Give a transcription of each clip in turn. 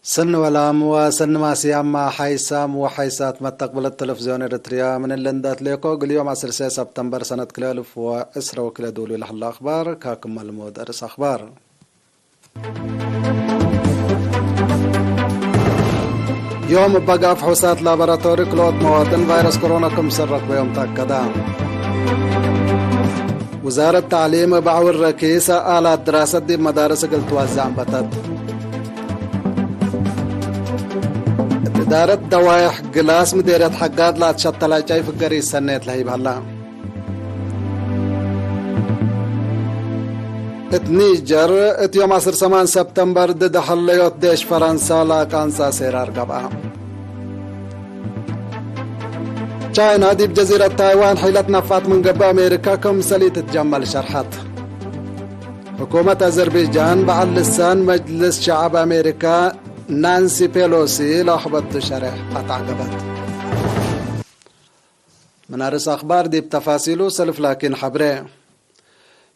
سن ولام وسن ما سياما حيسام وحيسات متقبل التلفزيون الاريتريا من اللندات ليكو اليوم 10 سبتمبر سنة كلالف وإسرة وكلا دولي لحل الأخبار كاكم المود أرس أخبار. يوم بقى فحوصات لابراتوري كلوت مواطن فيروس كورونا كم سرق بيوم تأكدا. وزارة التعليم بعور ركيسة آلات دراسة دي مدارس قلت وزع بتد. إدارة دوايح قلاس مديرية حقات لا تشطل جاي في قريس سنة لهيب هلا. اتنيجر اتيوم 10 سبتمبر ضد حليوت ديش فرنسا لا كانسا سيرار قبعا. تشاينا دي بجزيرة تايوان حيلت نفات من قبل أمريكا كم سلي تتجمل شرحات. حكومة أذربيجان بعد لسان مجلس شعب أمريكا نانسي بيلوسي لحظت شرح أتعقبت. من أرس أخبار دي بتفاصيله سلف لكن حبره.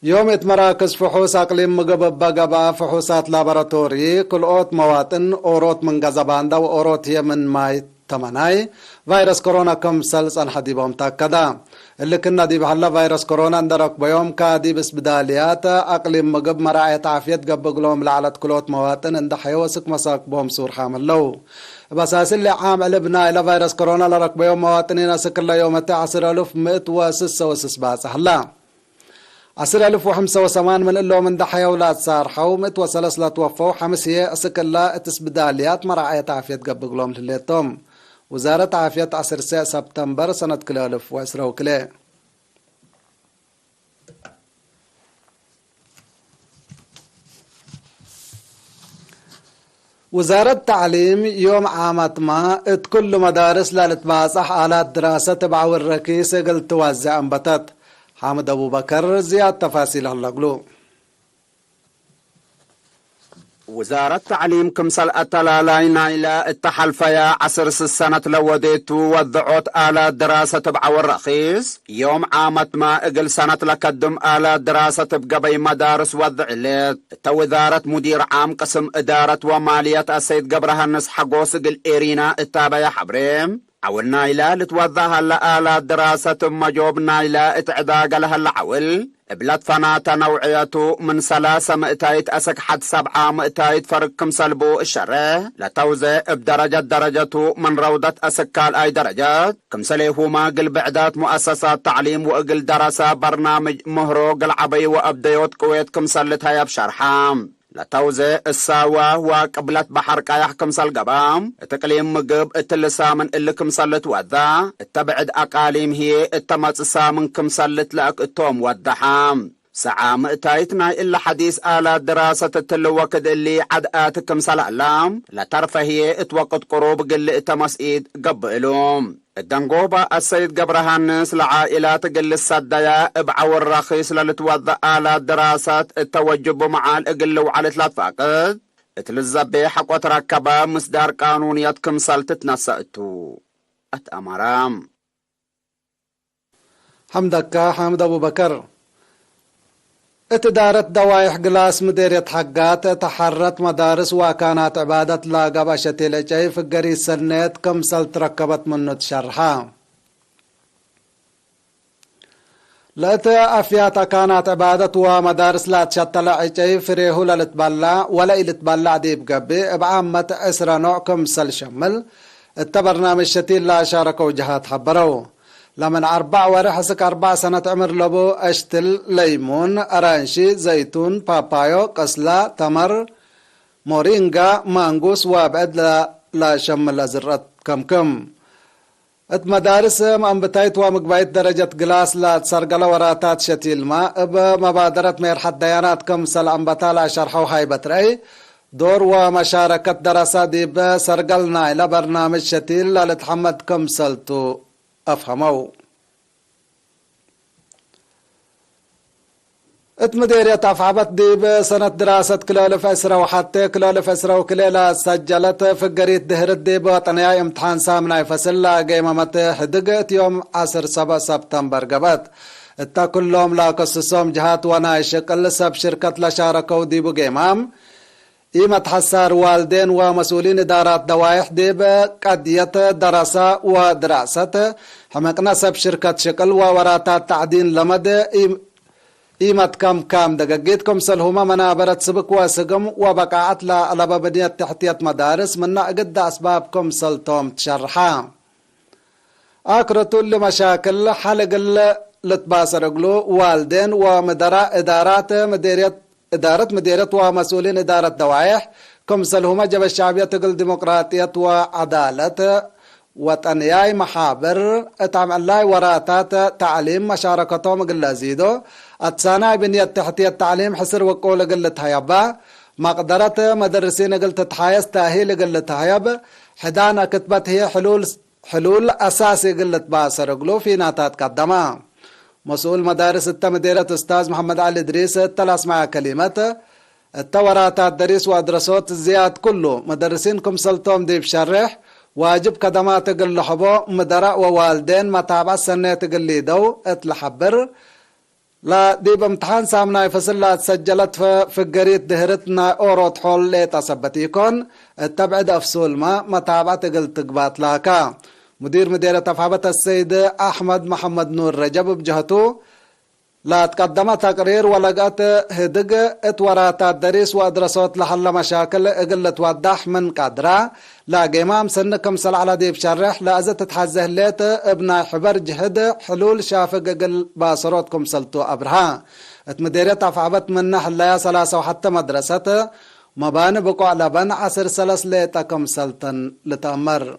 يوم مراكز فحوص أقليم مقبب بقبا فحوصات لابراتوري كل أوت مواطن أوروت من غزباندا وأوروت هي من ماي تمناي فيروس كورونا كم سلس أن حديبهم تاكدا اللي كنا دي بحلا فيروس كورونا اندرك بيوم كادي بس بداليات أقليم مقب مراعية عافية قبق لهم لعلت كلوت مواطن اند حيوسك مساك بهم سور حامل لو بساس اللي عام لبنا إلى فيروس كورونا لرك بيوم مواطنين سكر يوم 10,166 هلا 10,085 من اللو من ضحايا ولاد صار حومت وسلسلة توفوا حمسية أسكلا تسبداليات مراعية عافية قبق لهم لليتهم وزارة عافية 10 سبتمبر سنة كلالف وإسرة وكلا. وزارة التعليم يوم عامت ما كل مدارس للتباصح آلات دراسة تبع الركيسة قل توزع انبتت. حامد أبو بكر زياد تفاصيل هاللقلو. وزارة التعليم كمسل أتلالاينا إلى التحالفيا 10 سنة لوديت وضعوت آلات دراسة تبع الرخيص يوم عامت ما اقل سنة لقدم آلات دراسة تبقى بي مدارس وضع ليت وزارة مدير عام قسم إدارة ومالية السيد قبرهنس حقوس قل إيرينا التابع حبريم عولنا إلى لتوضع هلا آلات دراسة مجوبنا إلى اتعداق لها العول بلاد فناتا نوعيته من 300 أسك حد 700 فرق كمسلبو الشره لتوزع بدرجته من روضة أسكال أي درجات كمسليهما قل بعدات مؤسسات تعليم وقل دراسة برنامج مهروق العبي وأبديوت كويت كمسلتها بشرحام لتوزع الساوة وقبلت بحر كايح كمسل قبام تقليم مقب التلسامن اللي كمسلت وذا التبعد أقاليم هي التمتصا من كمسلت لك التوم ودحام ساعة مئتايتنا إلا حديث آلات دراسة التلوكد اللي عدقات كمسل أعلام لترفه هي اتوقت قروب قل اتمسئيد قبئلهم الدنقوبة السيد قبرهانس لعائلات قل السدايا ابعو الرخيص للتوضع آلات دراسات التوجب مع القل وعلى 3 فاقد اتلزبي حق وتركبا مصدار قانونيات كمسل تتنسأتو اتأمرام. حمدك حامد أبو بكر. اتدارت دوايح قلاس مديرية حقات تحرت مدارس وكانت عبادة لاقب أشتي لجاي في قريس سنات كمسل تركبت منه تشرحا لأت أفيات كانت عبادة ومدارس لا تشتل عجاي فريه للتبلع ولا إلتبلع ديب قبي بعامة أسرى نوع كمسل شمل التبرنامج شتيل لا شاركوا جهات حبروا لمن 4 ورحسك 4 سنة عمر لبو أشتل ليمون أرانشي زيتون بابايو قسلا تمر مورينغا مانغوس وابعد لا شمل أزرات كم مدارس أنبتايت ومقبايت درجة قلاس لا تسرقل وراتات شتيل ما بمبادرة ميرحة ديانات كم سل أنبتا لا شرحو هايبت رأي دور ومشاركة دراسات دي بسرقلنا إلى برنامج شتيل لا لتحمد كم سلتو أفهموا. اتمديرية أفعبت دي بسنة دراسة كلالف أسرة وحتى كلالف أسرة وكليلة سجلت في قرية دهرت دي بوطنية امتحان سامنا يفصل قيمة حدقت يوم 10 سبتمبر قبت التا كلهم لا قصصهم جهات ونايشق اللي سب شركة لشاركوا دي بقيمام إيمة حسار والدين ومسؤولين إدارات دوائح ديب قضية دراسة ودراسة حمقنا سب شركة شكل ووراتات تعدين لمد إيمة كم دقيتكم سلهما منابرة سبك وسقم وبقاعت لألبا بنية تحتية مدارس منا قد أسبابكم سلطوم تشرحا أكرتوا لمشاكل حلق لتباصر رجلو والدين ومدراء إدارة مديرية ومسؤولين إدارة دوائح كم سلهما جب الشعبية تقل ديمقراطية وعدالة وطنياي محابر اتعم الله وراتات تعليم مشاركتهم قل زيدو اتسانا بنية تحتية التعليم حسر وقول قلت هيبا مقدرة مدرسين قلت تحايز تاهيل قلت هيب حدانا كتبت هي حلول أساسي قلت باسر قلو في ناتات قدما مسؤول مدارس التمديرة أستاذ محمد علي إدريس التلاس مع كلمة التوراتات دريس وأدرسوت الزياد كله مدرسينكم سلطوم ديب شرح واجب كدمات تقل لحبو مدراء ووالدين متابع السنة تقل لي دو اتلحبر لا ديب امتحان سامنا يفصل لا تسجلت في القريت دهرتنا اورو تحول لي تثبتيكون التبعد افسول ما متابع تقل تقبات لاكا مدير مديرة تفعبة السيد أحمد محمد نور رجب بجهته لا تقدم تقرير ولقات هدق اتوراتات دريس وادرسوت لحل مشاكل اقل توضح من قدرة لا قيمام سنكم سل على ديب شرح لا ازت تتحزه ليت ابن حبر جهد حلول شافق اقل باصروتكم سلتو ابرها اتمديرية تفعبت من نحل يا سلاسة وحتى مدرسة مبان بقوع لبن عصر سلس ليتكم سلطن لتأمر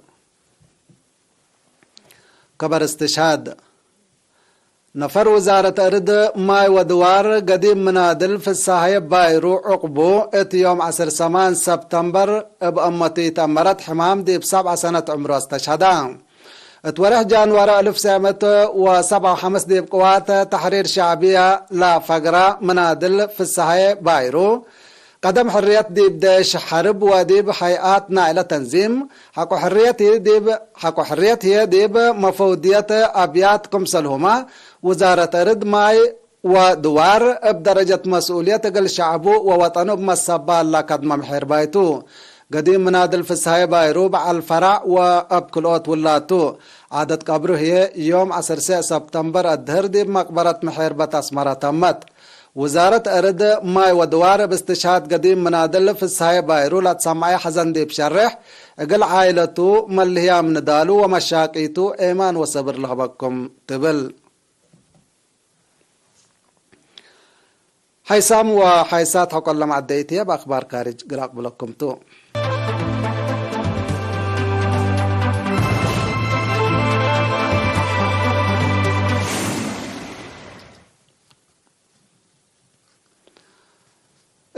كبر استشهاد نفر وزارة أرد ماي ودوار قديم منادل في الساحة بايرو عقبو ات يوم 10 سبتمبر بأمتي تمرت حمام دي ب7 سنة عمره استشهدا اتورح جانوار 1957 دي بقوات تحرير شعبية لا فقرة منادل في الساحة بايرو قدم حرية ديب داش حرب وديب حيئات نائلة تنظيم حقو حرية هي ديب مفودية أبيات كمسلهما وزارة رد ماي ودوار بدرجة مسؤولية قل شعبو ووطنو بمصبال لقد ممحير بايتو قديم منادل في السهاي بايرو على الفرع وابكلوت ولاتو عادة قبره هي يوم 10 سبتمبر الدهر ديب مقبرة محيربة اسمرة تمت وزارة أرد ماي ودوار باستشهاد قديم منادل في السهاي بايرو لا تسمعي حزن دي بشرح اقل عائلتو ملهيا من دالو ومشاقيتو ايمان وصبر لهبكم تبل حيسام وحيسات حق الله معديتي بأخبار كارج قراق بلكم تو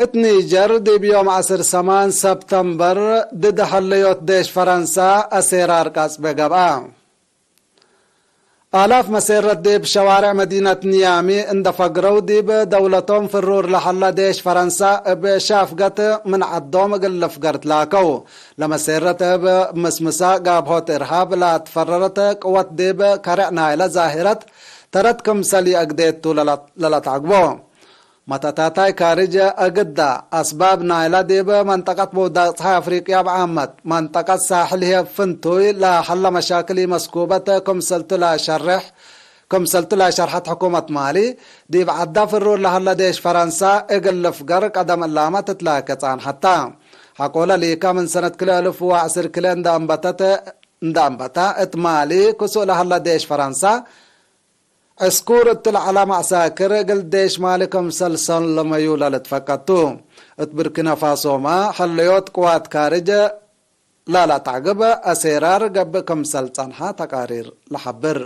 اتنيجر دي بيوم 10 سبتمبر ضد حليوت ديش فرنسا أسيرار كاس بقبا آلاف مسيرة ديب شوارع مدينة نيامي اندفقروا ديب دولتهم في الرور لحلا ديش فرنسا بشافقت من عدوم قل فقرت لاكو لما سيرت بمسمسا قابهوت إرهاب لا تفررت قوات ديب كرعنا إلى ظاهرة تردكم سلي أقديتو للتعقبو متاتاي كارج أقدا أسباب نايلة ديب منطقة بوداتها أفريقيا بعامت منطقة ساحل هي فنتوي لا حل مشاكل مسكوبة كم سلتو لا شرحت حكومة مالي ديب عدا في الرور لحل ديش فرنسا اقل فقر قدم اللامة تتلاكتان حتى حقولا ليكا من سنة كلا 1010 كلا اندامبتا اتمالي كسو لحل ديش فرنسا اسكورت على معساكر قل ديش مالكم سلسل لما يولا لتفقدتو اتبركنا فاسو ما حليوت قوات كارج لا تعقب اسيرار قبكم سلطنها تقارير لحبر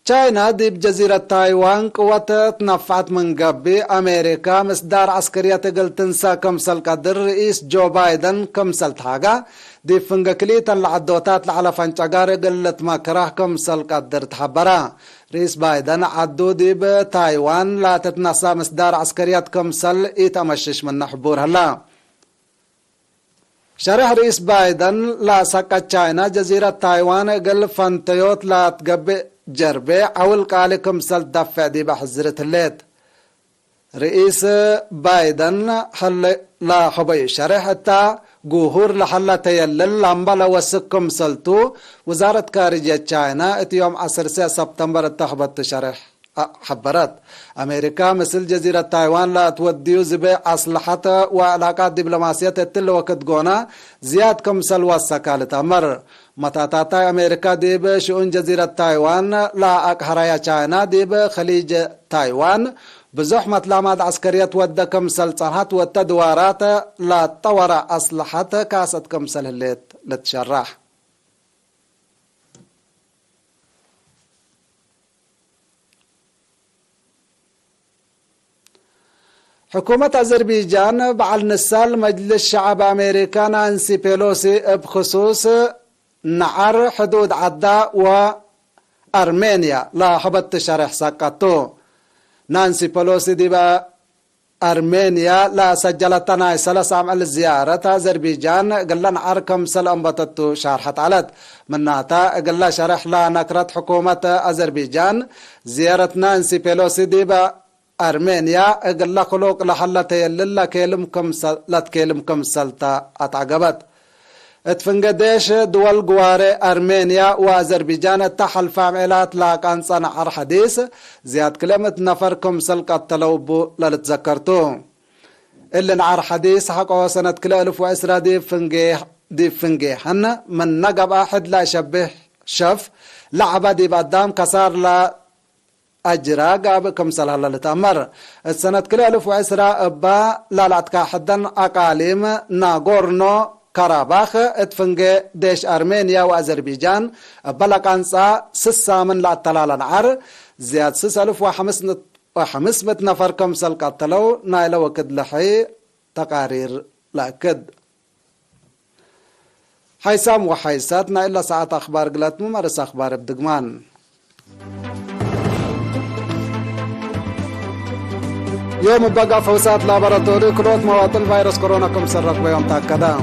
چاينا دي بجزيرة تايوان قوات تنفعت من قبي امريكا مصدار عسكرية قل تنسى كمسل قدر رئيس جو بايدن كمسل تحاقا دي فنقكليت العدوتات لعلى فانشاقار قلت مكره كمسل قدر تحبرا رئيس بايدن عدو دي بتايوان لا تتنسى مصدار عسكرية كمسل يتمشش من حبور هلا شرح رئيس بايدن لا سكت تشاينا جزيرة تايوان قل فانتيوت لا تقبئ جربي أول قالكم سل دفع دي بحزرة الليت رئيس بايدن حل لا حبي شرح التا جوهور لحلا تيلل لامبا لوسكم سلتو وزارة خارجية تشاينا يوم 10 سبتمبر التخبط شرح حبرت أمريكا مثل جزيرة تايوان لا توديو زبي أصلحة وعلاقات دبلوماسية تل وقت قونا زياد كمسل وسكالة أمر متاتاتا أمريكا ديب شؤون جزيرة تايوان لا أكهرية تشاينا ديب خليج تايوان بزحمة لامات عسكرية ودى كمسل صنحات والتدوارات لا تطور أصلحة كاسة كمسل الليت لتشرح حكومة أذربيجان بعد نسال مجلس الشعب أمريكا نانسي بيلوسي بخصوص نعر حدود عدا وأرمينيا لا حبت شرح ساقطو نانسي بيلوسي دي أرمينيا لا سجلتنا سلس عمل زيارة أذربيجان قال نعر كم سلام بطتو شرحت علت مناتا قال شرح لا نكرت حكومة أذربيجان زيارة نانسي بيلوسي دي أرمينيا قال خلوق لحلة يللا كيلمكم سلطة أتعقبت اتفنقديش دول قواري أرمينيا وأذربيجان تحل فعملات لاكان صنع حديث زياد كلمة نفركم سلقة تلوبو للتذكرتو اللي نعر حديث حقه سنة كلا 1010 دي فنجيحن من نقب أحد لا يشبه شف لعبة دي بقدام كسار لا أجرا قاب كمسل هلا لتأمر السنة كلا 1010 أبا لالعتكا حدن أقاليم ناغورنو كاراباخ اتفنجي ديش أرمينيا وأذربيجان أبا لقانسا سسا من لا تلالا نعر زياد 6500 نفر كمسل قتلو نايلا وكد لحي تقارير لأكد حيسام وحيساتنا إلا ساعة أخبار قلت ممارس أخبار بدقمان يوم بقى فوسات لابراتوري كروت مواطن فيروس كورونا كم سرق بيوم تأكدا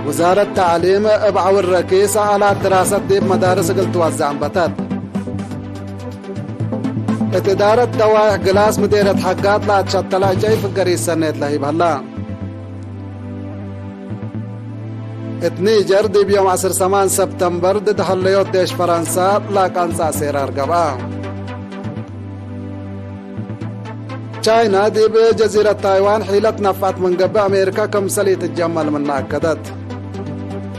وزارة التعليم ابعو الركيسة على دراسة ديب مدارس قلت وزع بتات اتدارة دواء قلاس مديرة حقات لا تشتلا جاي في قريس سنة لهيب هلا اتنيجر دي بيوم 10 سبتمبر ضد حليوت ديش فرنسا لا كانسا سيرار قبا تشاينا دي بجزيرة تايوان حيلة نفعت من قبل أمريكا كم سلي تتجمل من ناكدت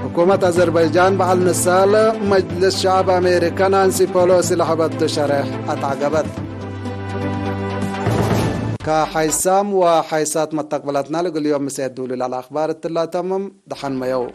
حكومة أذربيجان بعد نسال مجلس شعب أمريكا نانسي بيلوسي لحبت شرح أتعقبت كحيسام وحيسات مستقبلاتنا لقل يوم مسيدولي على أخبار التلا تمم دحن ميو